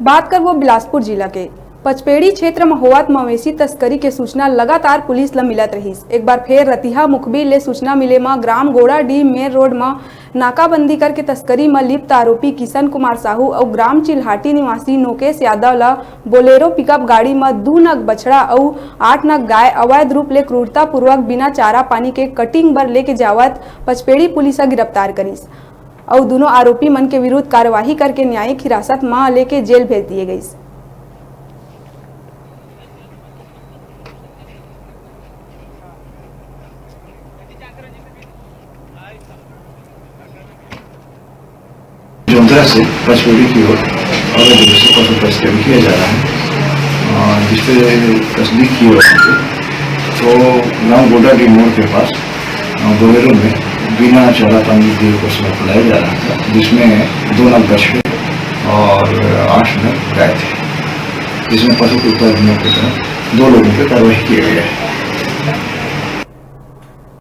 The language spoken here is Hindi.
बात कर वो बिलासपुर जिला के पचपेड़ी क्षेत्र में होवत मवेशी तस्करी के सूचना लगातार पुलिस ला मिलत रही। एक बार फिर रतिहा मुखबिर ले सूचना मिले में ग्राम गोड़ाडीह मेन रोड में नाकाबंदी करके तस्करी में लिप्त आरोपी किशन कुमार साहू और ग्राम चिल्हाटी निवासी नोकेश यादव ला बोलेरो पिकअप गाड़ी में 2 नग बछड़ा और 8 नग गाय अवैध रूप ले क्रूरता पूर्वक बिना चारा पानी के कटिंग बर लेके जावत पचपेड़ी पुलिस गिरफ्तार करीस और दोनों आरोपी मन के विरुद्ध कार्यवाही करके न्यायिक हिरासत में लेके जेल भेज दिए गई। जोंधरा से पचपेड़ी की ओर अवैध रूप से पशु तस्करी किया जा रहा है, जिससे तस्दीक की ओर तो गाँव गोड़ाडीह मोड़ के पास बोलेरो में बिना चारा पानी दिए को सप्लाई जा रहा था, जिसमें 2 नग बछड़े और 8 नग गाय थे, जिसमें पशु के उत्पादन की तरह 2 लोगों पर कार्रवाई किया गया है।